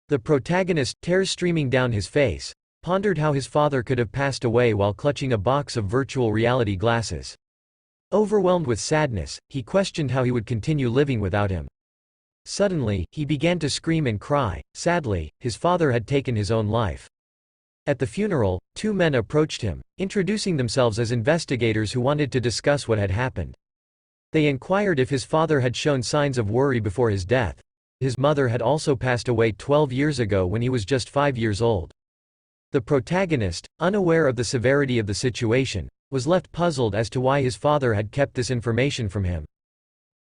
The protagonist, tears streaming down his face, pondered how his father could have passed away while clutching a box of virtual reality glasses. Overwhelmed with sadness, he questioned how he would continue living without him. Suddenly, he began to scream and cry. Sadly, his father had taken his own life. At the funeral, two men approached him, introducing themselves as investigators who wanted to discuss what had happened. They inquired if his father had shown signs of worry before his death. His mother had also passed away 12 years ago when he was just 5 years old. The protagonist, unaware of the severity of the situation, was left puzzled as to why his father had kept this information from him.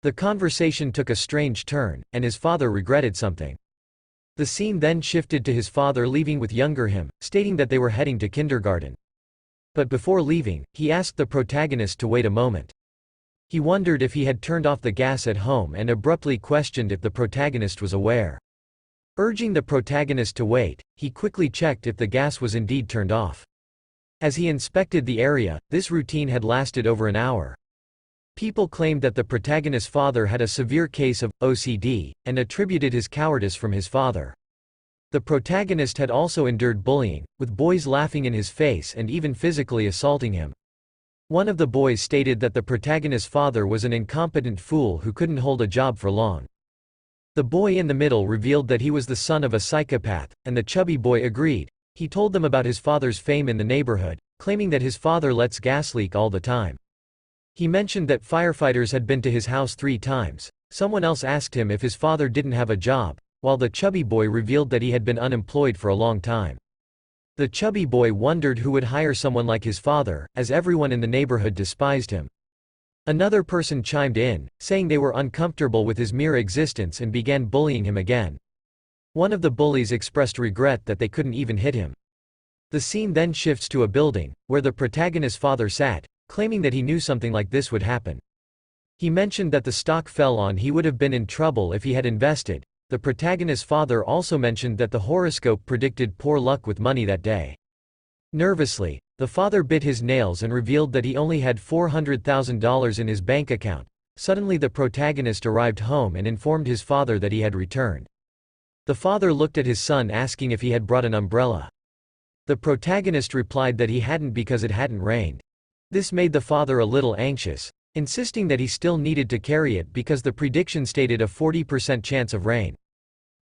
The conversation took a strange turn, and his father regretted something. The scene then shifted to his father leaving with younger him, stating that they were heading to kindergarten. But before leaving, he asked the protagonist to wait a moment. He wondered if he had turned off the gas at home and abruptly questioned if the protagonist was aware. Urging the protagonist to wait, he quickly checked if the gas was indeed turned off. As he inspected the area, this routine had lasted over an hour. People claimed that the protagonist's father had a severe case of OCD, and attributed his cowardice from his father. The protagonist had also endured bullying, with boys laughing in his face and even physically assaulting him. One of the boys stated that the protagonist's father was an incompetent fool who couldn't hold a job for long. The boy in the middle revealed that he was the son of a psychopath, and the chubby boy agreed. He told them about his father's fame in the neighborhood, claiming that his father lets gas leak all the time. He mentioned that firefighters had been to his house 3 times. Someone else asked him if his father didn't have a job, while the chubby boy revealed that he had been unemployed for a long time. The chubby boy wondered who would hire someone like his father, as everyone in the neighborhood despised him. Another person chimed in, saying they were uncomfortable with his mere existence and began bullying him again. One of the bullies expressed regret that they couldn't even hit him. The scene then shifts to a building, where the protagonist's father sat, claiming that he knew something like this would happen. He mentioned that the stock fell on he would have been in trouble if he had invested. The protagonist's father also mentioned that the horoscope predicted poor luck with money that day. Nervously, the father bit his nails and revealed that he only had $400,000 in his bank account. Suddenly the protagonist arrived home and informed his father that he had returned. The father looked at his son asking if he had brought an umbrella. The protagonist replied that he hadn't because it hadn't rained. This made the father a little anxious, insisting that he still needed to carry it because the prediction stated a 40% chance of rain.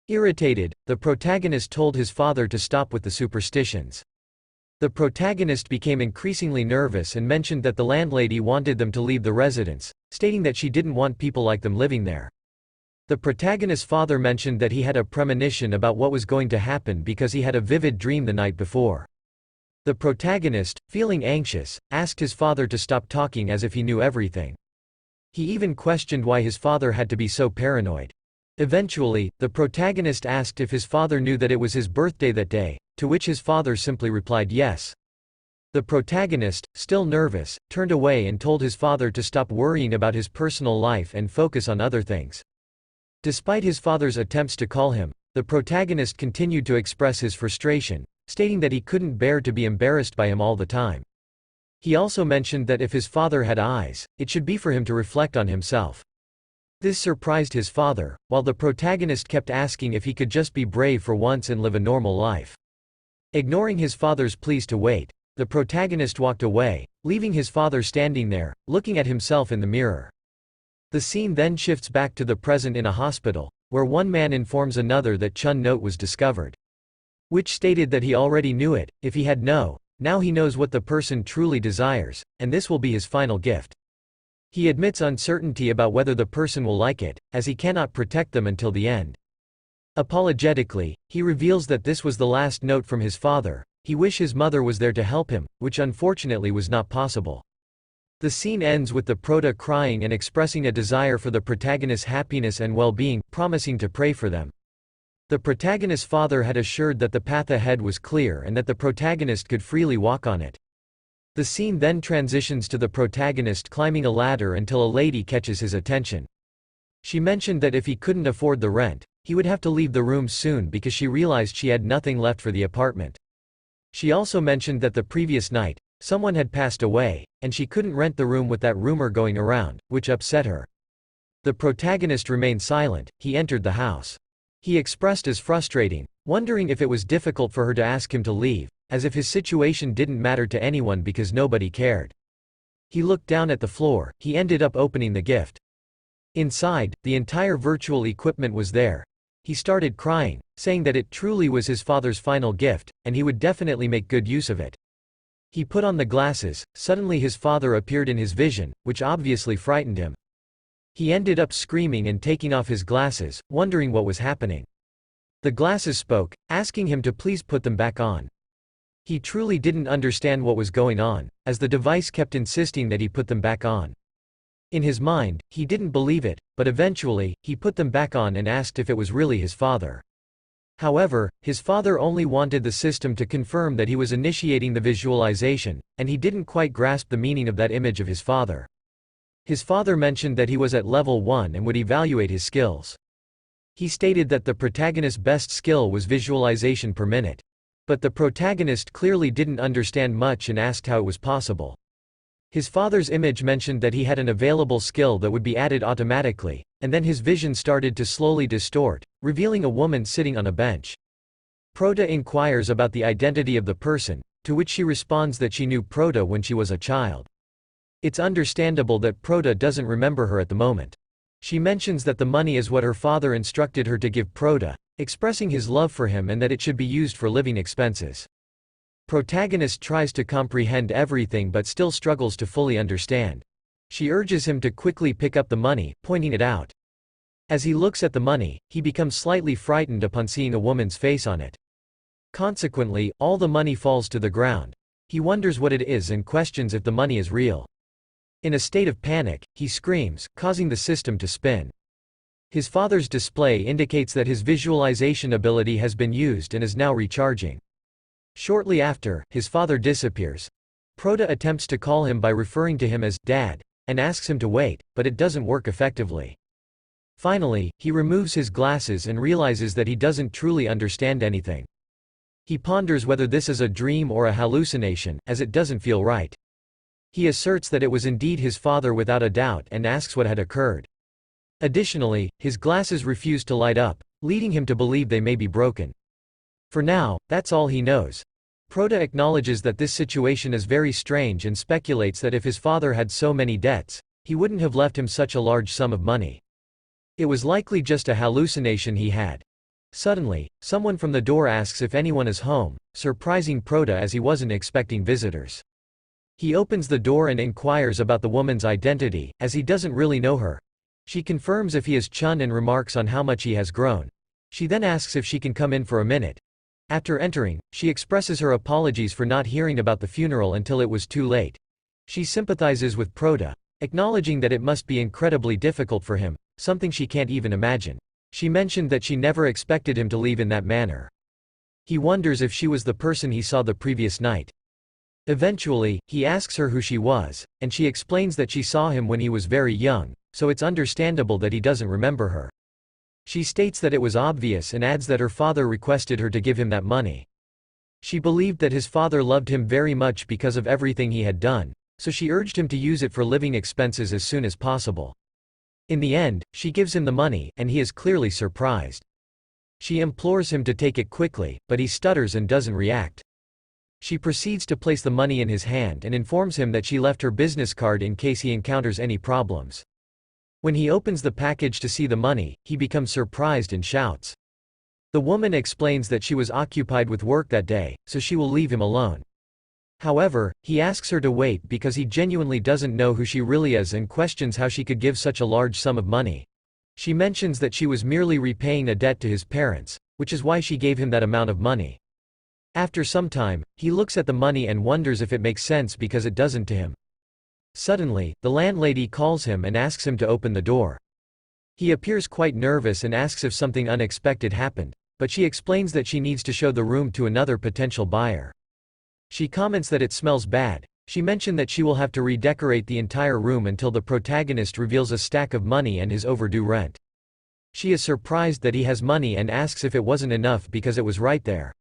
Irritated, the protagonist told his father to stop with the superstitions. The protagonist became increasingly nervous and mentioned that the landlady wanted them to leave the residence, stating that she didn't want people like them living there. The protagonist's father mentioned that he had a premonition about what was going to happen because he had a vivid dream the night before. The protagonist, feeling anxious, asked his father to stop talking as if he knew everything. He even questioned why his father had to be so paranoid. Eventually, the protagonist asked if his father knew that it was his birthday that day, to which his father simply replied yes. The protagonist, still nervous, turned away and told his father to stop worrying about his personal life and focus on other things. Despite his father's attempts to call him, the protagonist continued to express his frustration, stating that he couldn't bear to be embarrassed by him all the time. He also mentioned that if his father had eyes, it should be for him to reflect on himself. This surprised his father, while the protagonist kept asking if he could just be brave for once and live a normal life. Ignoring his father's pleas to wait, the protagonist walked away, leaving his father standing there, looking at himself in the mirror. The scene then shifts back to the present in a hospital, where one man informs another that Chun note was discovered. Which stated that he already knew it. If he had now he knows what the person truly desires, and this will be his final gift. He admits uncertainty about whether the person will like it, as he cannot protect them until the end. Apologetically, he reveals that this was the last note from his father. He wished his mother was there to help him, which unfortunately was not possible. The scene ends with the prota crying and expressing a desire for the protagonist's happiness and well-being, promising to pray for them. The protagonist's father had assured that the path ahead was clear and that the protagonist could freely walk on it. The scene then transitions to the protagonist climbing a ladder until a lady catches his attention. She mentioned that if he couldn't afford the rent, he would have to leave the room soon because she realized she had nothing left for the apartment. She also mentioned that the previous night, someone had passed away, and she couldn't rent the room with that rumor going around, which upset her. The protagonist remained silent. He entered the house. He expressed as frustrating, wondering if it was difficult for her to ask him to leave, as if his situation didn't matter to anyone because nobody cared. He looked down at the floor. He ended up opening the gift. Inside, the entire virtual equipment was there. He started crying, saying that it truly was his father's final gift, and he would definitely make good use of it. He put on the glasses. Suddenly his father appeared in his vision, which obviously frightened him. He ended up screaming and taking off his glasses, wondering what was happening. The glasses spoke, asking him to please put them back on. He truly didn't understand what was going on, as the device kept insisting that he put them back on. In his mind, he didn't believe it, but eventually, he put them back on and asked if it was really his father. However, his father only wanted the system to confirm that he was initiating the visualization, and he didn't quite grasp the meaning of that image of his father. His father mentioned that he was at level 1 and would evaluate his skills. He stated that the protagonist's best skill was visualization per minute. But the protagonist clearly didn't understand much and asked how it was possible. His father's image mentioned that he had an available skill that would be added automatically, and then his vision started to slowly distort, revealing a woman sitting on a bench. Prota inquires about the identity of the person, to which she responds that she knew Prota when she was a child. It's understandable that Prota doesn't remember her at the moment. She mentions that the money is what her father instructed her to give Prota, expressing his love for him and that it should be used for living expenses. Protagonist tries to comprehend everything but still struggles to fully understand. She urges him to quickly pick up the money, pointing it out. As he looks at the money, he becomes slightly frightened upon seeing a woman's face on it. Consequently, all the money falls to the ground. He wonders what it is and questions if the money is real. In a state of panic, he screams, causing the system to spin. His father's display indicates that his visualization ability has been used and is now recharging. Shortly after, his father disappears. Prota attempts to call him by referring to him as Dad, and asks him to wait, but it doesn't work effectively. Finally, he removes his glasses and realizes that he doesn't truly understand anything. He ponders whether this is a dream or a hallucination, as it doesn't feel right. He asserts that it was indeed his father without a doubt and asks what had occurred. Additionally, his glasses refuse to light up, leading him to believe they may be broken. For now, that's all he knows. Prota acknowledges that this situation is very strange and speculates that if his father had so many debts, he wouldn't have left him such a large sum of money. It was likely just a hallucination he had. Suddenly, someone from the door asks if anyone is home, surprising Prota as he wasn't expecting visitors. He opens the door and inquires about the woman's identity, as he doesn't really know her. She confirms if he is Chun and remarks on how much he has grown. She then asks if she can come in for a minute. After entering, she expresses her apologies for not hearing about the funeral until it was too late. She sympathizes with Prota, acknowledging that it must be incredibly difficult for him, something she can't even imagine. She mentioned that she never expected him to leave in that manner. He wonders if she was the person he saw the previous night. Eventually, he asks her who she was, and she explains that she saw him when he was very young, so it's understandable that he doesn't remember her. She states that it was obvious and adds that her father requested her to give him that money. She believed that his father loved him very much because of everything he had done, so she urged him to use it for living expenses as soon as possible. In the end, she gives him the money, and he is clearly surprised. She implores him to take it quickly, but he stutters and doesn't react. She proceeds to place the money in his hand and informs him that she left her business card in case he encounters any problems. When he opens the package to see the money, he becomes surprised and shouts. The woman explains that she was occupied with work that day, so she will leave him alone. However, he asks her to wait because he genuinely doesn't know who she really is and questions how she could give such a large sum of money. She mentions that she was merely repaying a debt to his parents, which is why she gave him that amount of money. After some time, he looks at the money and wonders if it makes sense because it doesn't to him. Suddenly, the landlady calls him and asks him to open the door. He appears quite nervous and asks if something unexpected happened, but she explains that she needs to show the room to another potential buyer. She comments that it smells bad. She mentioned that she will have to redecorate the entire room until the protagonist reveals a stack of money and his overdue rent. She is surprised that he has money and asks if it wasn't enough because it was right there.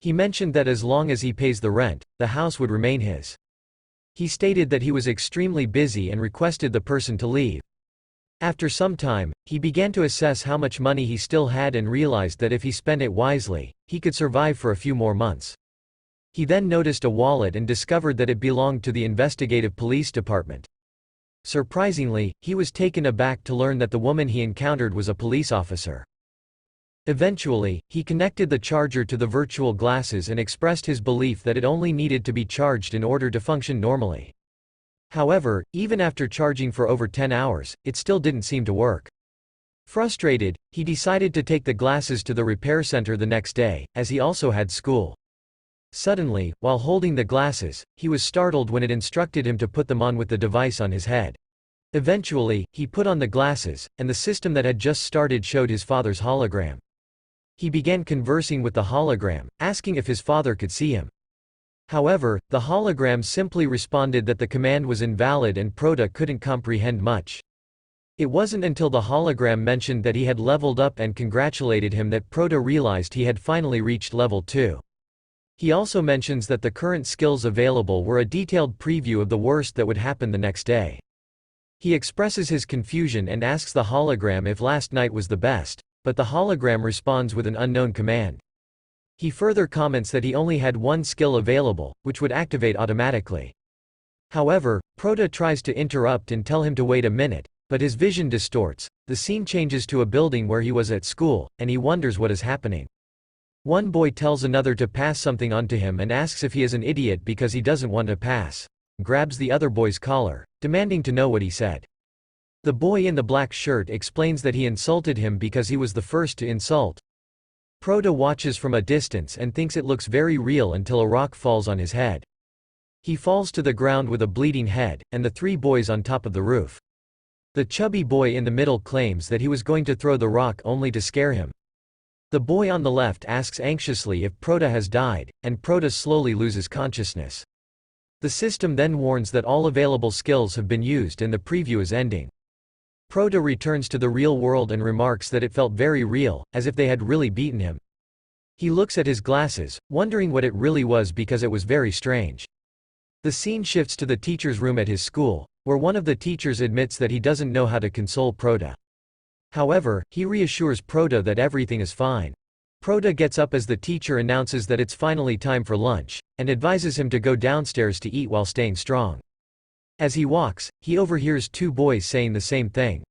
He mentioned that as long as he pays the rent, the house would remain his. He stated that he was extremely busy and requested the person to leave. After some time, he began to assess how much money he still had and realized that if he spent it wisely, he could survive for a few more months. He then noticed a wallet and discovered that it belonged to the investigative police department. Surprisingly, he was taken aback to learn that the woman he encountered was a police officer. Eventually, he connected the charger to the virtual glasses and expressed his belief that it only needed to be charged in order to function normally. However, even after charging for over 10 hours, it still didn't seem to work. Frustrated, he decided to take the glasses to the repair center the next day, as he also had school. Suddenly, while holding the glasses, he was startled when it instructed him to put them on with the device on his head. Eventually, he put on the glasses, and the system that had just started showed his father's hologram. He began conversing with the hologram, asking if his father could see him. However, the hologram simply responded that the command was invalid and Prota couldn't comprehend much. It wasn't until the hologram mentioned that he had leveled up and congratulated him that Prota realized he had finally reached level 2. He also mentions that the current skills available were a detailed preview of the worst that would happen the next day. He expresses his confusion and asks the hologram if last night was the best, but the hologram responds with an unknown command. He further comments that he only had one skill available, which would activate automatically. However, Prota tries to interrupt and tell him to wait a minute, but his vision distorts. The scene changes to a building where he was at school, and he wonders what is happening. One boy tells another to pass something on to him and asks if he is an idiot because he doesn't want to pass. Grabs the other boy's collar, demanding to know what he said. The boy in the black shirt explains that he insulted him because he was the first to insult. Prota watches from a distance and thinks it looks very real until a rock falls on his head. He falls to the ground with a bleeding head, and the three boys on top of the roof. The chubby boy in the middle claims that he was going to throw the rock only to scare him. The boy on the left asks anxiously if Prota has died, and Prota slowly loses consciousness. The system then warns that all available skills have been used and the preview is ending. Prota returns to the real world and remarks that it felt very real, as if they had really beaten him. He looks at his glasses, wondering what it really was because it was very strange. The scene shifts to the teacher's room at his school, where one of the teachers admits that he doesn't know how to console Prota. However, he reassures Prota that everything is fine. Prota gets up as the teacher announces that it's finally time for lunch, and advises him to go downstairs to eat while staying strong. As he walks, he overhears two boys saying the same thing.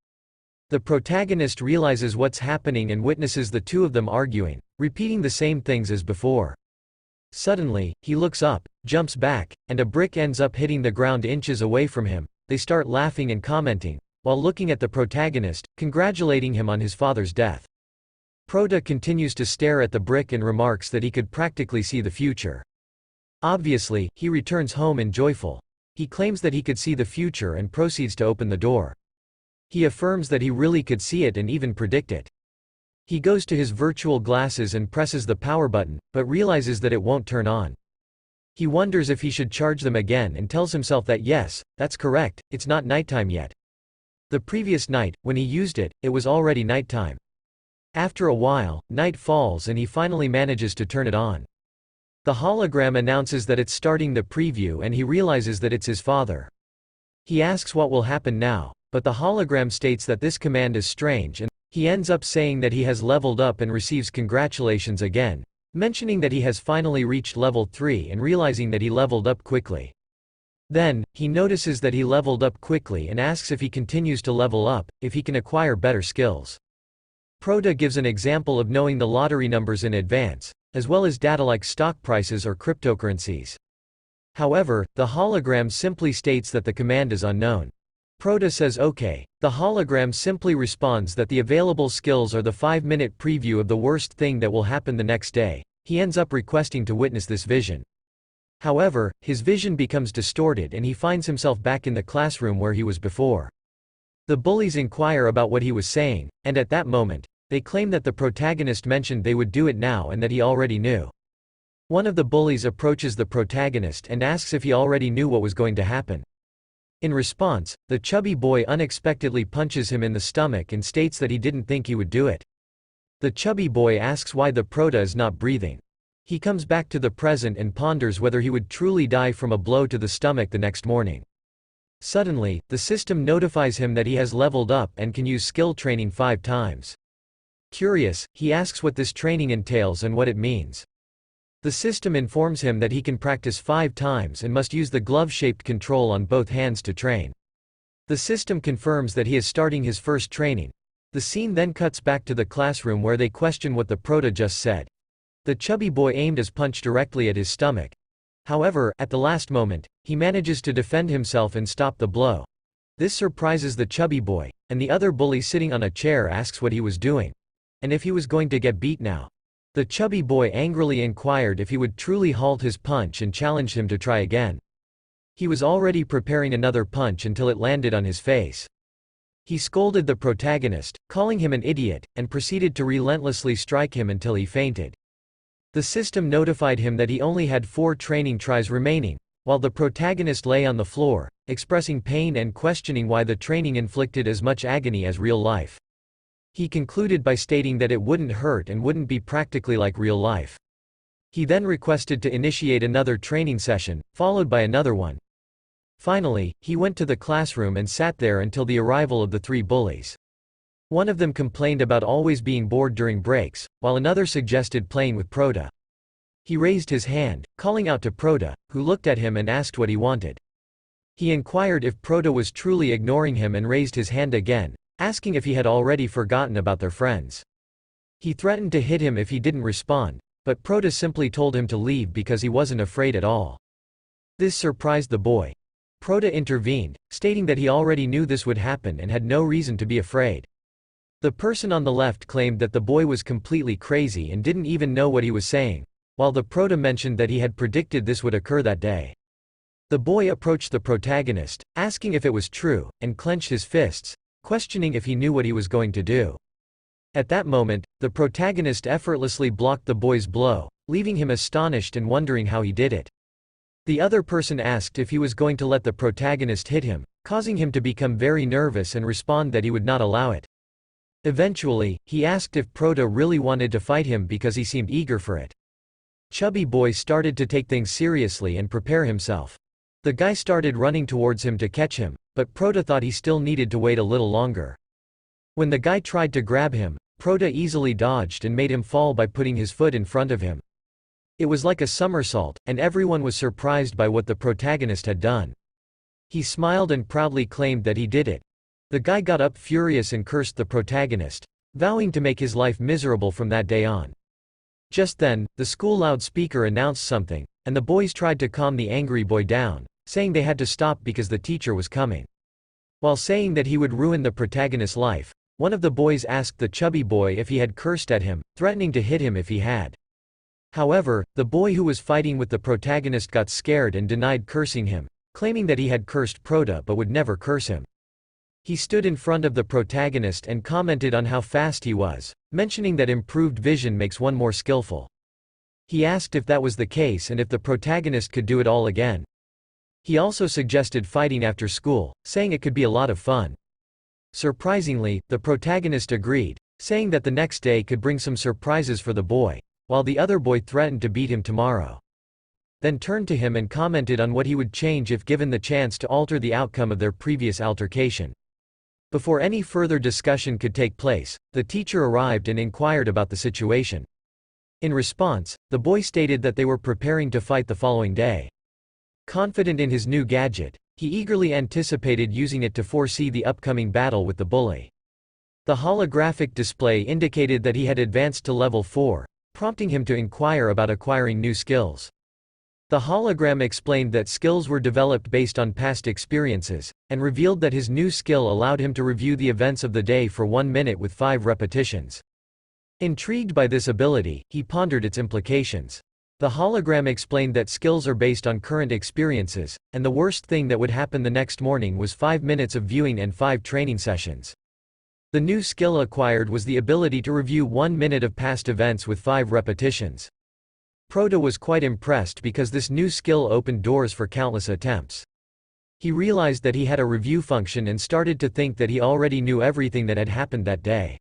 The protagonist realizes what's happening and witnesses the two of them arguing, repeating the same things as before. Suddenly, he looks up, jumps back, and a brick ends up hitting the ground inches away from him. They start laughing and commenting, while looking at the protagonist, congratulating him on his father's death. Prota continues to stare at the brick and remarks that he could practically see the future. Obviously, he returns home and joyful. He claims that he could see the future and proceeds to open the door. He affirms that he really could see it and even predict it. He goes to his virtual glasses and presses the power button, but realizes that it won't turn on. He wonders if he should charge them again and tells himself that yes, that's correct, it's not nighttime yet. The previous night, when he used it, it was already nighttime. After a while, night falls and he finally manages to turn it on. The hologram announces that it's starting the preview and he realizes that it's his father. He asks what will happen now, but the hologram states that this command is strange and he ends up saying that he has leveled up and receives congratulations again, mentioning that he has finally reached level 3 and realizing that he leveled up quickly. Then, he notices that he leveled up quickly and asks if he continues to level up, if he can acquire better skills. Prota gives an example of knowing the lottery numbers in advance, as well as data like stock prices or cryptocurrencies. However, the hologram simply states that the command is unknown. Prota says okay. The hologram simply responds that the available skills are the 5-minute preview of the worst thing that will happen the next day. He ends up requesting to witness this vision. However, his vision becomes distorted and he finds himself back in the classroom where he was before. The bullies inquire about what he was saying, and at that moment, they claim that the protagonist mentioned they would do it now and that he already knew. One of the bullies approaches the protagonist and asks if he already knew what was going to happen. In response, the chubby boy unexpectedly punches him in the stomach and states that he didn't think he would do it. The chubby boy asks why the Prota is not breathing. He comes back to the present and ponders whether he would truly die from a blow to the stomach the next morning. Suddenly, the system notifies him that he has leveled up and can use skill training 5 times. Curious, he asks what this training entails and what it means. The system informs him that he can practice 5 times and must use the glove-shaped control on both hands to train. The system confirms that he is starting his first training. The scene then cuts back to the classroom where they question what the prota just said. The chubby boy aimed his punch directly at his stomach. However, at the last moment, he manages to defend himself and stop the blow. This surprises the chubby boy, and the other bully sitting on a chair asks what he was doing, and if he was going to get beat now. The chubby boy angrily inquired if he would truly halt his punch and challenged him to try again. He was already preparing another punch until it landed on his face. He scolded the protagonist, calling him an idiot, and proceeded to relentlessly strike him until he fainted. The system notified him that he only had 4 training tries remaining, while the protagonist lay on the floor, expressing pain and questioning why the training inflicted as much agony as real life. He concluded by stating that it wouldn't hurt and wouldn't be practically like real life. He then requested to initiate another training session, followed by another one. Finally, he went to the classroom and sat there until the arrival of the 3 bullies. One of them complained about always being bored during breaks, while another suggested playing with Prota. He raised his hand, calling out to Prota, who looked at him and asked what he wanted. He inquired if Prota was truly ignoring him and raised his hand again, asking if he had already forgotten about their friends. He threatened to hit him if he didn't respond, but Prota simply told him to leave because he wasn't afraid at all. This surprised the boy. Prota intervened, stating that he already knew this would happen and had no reason to be afraid. The person on the left claimed that the boy was completely crazy and didn't even know what he was saying, while the prota mentioned that he had predicted this would occur that day. The boy approached the protagonist, asking if it was true, and clenched his fists, questioning if he knew what he was going to do. At that moment, the protagonist effortlessly blocked the boy's blow, leaving him astonished and wondering how he did it. The other person asked if he was going to let the protagonist hit him, causing him to become very nervous and respond that he would not allow it. Eventually, he asked if Prota really wanted to fight him because he seemed eager for it. Chubby boy started to take things seriously and prepare himself. The guy started running towards him to catch him, but Prota thought he still needed to wait a little longer. When the guy tried to grab him, Prota easily dodged and made him fall by putting his foot in front of him. It was like a somersault, and everyone was surprised by what the protagonist had done. He smiled and proudly claimed that he did it. The guy got up furious and cursed the protagonist, vowing to make his life miserable from that day on. Just then, the school loudspeaker announced something, and the boys tried to calm the angry boy down, saying they had to stop because the teacher was coming. While saying that he would ruin the protagonist's life, one of the boys asked the chubby boy if he had cursed at him, threatening to hit him if he had. However, the boy who was fighting with the protagonist got scared and denied cursing him, claiming that he had cursed Prota but would never curse him. He stood in front of the protagonist and commented on how fast he was, mentioning that improved vision makes one more skillful. He asked if that was the case and if the protagonist could do it all again. He also suggested fighting after school, saying it could be a lot of fun. Surprisingly, the protagonist agreed, saying that the next day could bring some surprises for the boy, while the other boy threatened to beat him tomorrow. Then turned to him and commented on what he would change if given the chance to alter the outcome of their previous altercation. Before any further discussion could take place, the teacher arrived and inquired about the situation. In response, the boy stated that they were preparing to fight the following day. Confident in his new gadget, he eagerly anticipated using it to foresee the upcoming battle with the bully. The holographic display indicated that he had advanced to level 4, prompting him to inquire about acquiring new skills. The hologram explained that skills were developed based on past experiences, and revealed that his new skill allowed him to review the events of the day for 1 minute with 5 repetitions. Intrigued by this ability, he pondered its implications. The hologram explained that skills are based on current experiences, and the worst thing that would happen the next morning was 5 minutes of viewing and 5 training sessions. The new skill acquired was the ability to review 1 minute of past events with 5 repetitions. Prota was quite impressed because this new skill opened doors for countless attempts. He realized that he had a review function and started to think that he already knew everything that had happened that day.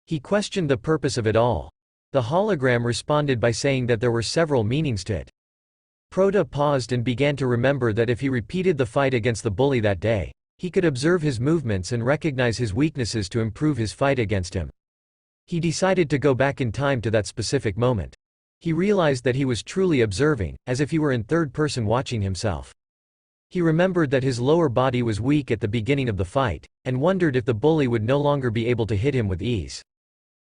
He questioned the purpose of it all. The hologram responded by saying that there were several meanings to it. Prota paused and began to remember that if he repeated the fight against the bully that day, he could observe his movements and recognize his weaknesses to improve his fight against him. He decided to go back in time to that specific moment. He realized that he was truly observing, as if he were in third person watching himself. He remembered that his lower body was weak at the beginning of the fight, and wondered if the bully would no longer be able to hit him with ease.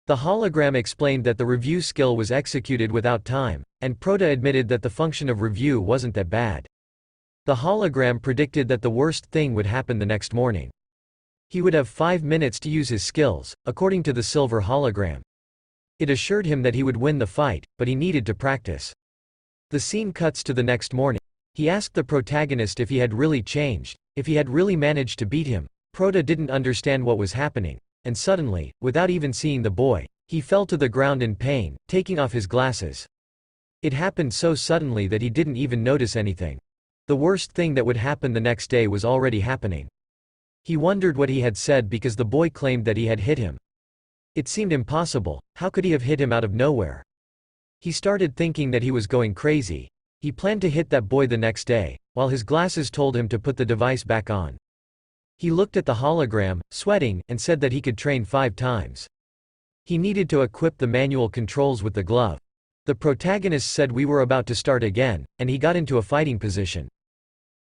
The hologram explained that the review skill was executed without time, and Prota admitted that the function of review wasn't that bad. The hologram predicted that the worst thing would happen the next morning. He would have 5 minutes to use his skills, according to the silver hologram. It assured him that he would win the fight, but he needed to practice. The scene cuts to the next morning. He asked the protagonist if he had really changed, if he had really managed to beat him. Prota didn't understand what was happening, and suddenly, without even seeing the boy, he fell to the ground in pain, taking off his glasses. It happened so suddenly that he didn't even notice anything. The worst thing that would happen the next day was already happening. He wondered what he had said because the boy claimed that he had hit him. It seemed impossible. How could he have hit him out of nowhere? He started thinking that he was going crazy. He planned to hit that boy the next day, while his glasses told him to put the device back on. He looked at the hologram, sweating, and said that he could train 5 times. He needed to equip the manual controls with the glove. The protagonist said we were about to start again, and he got into a fighting position.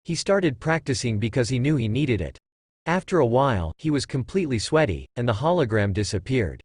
He started practicing because he knew he needed it. After a while, he was completely sweaty, and the hologram disappeared.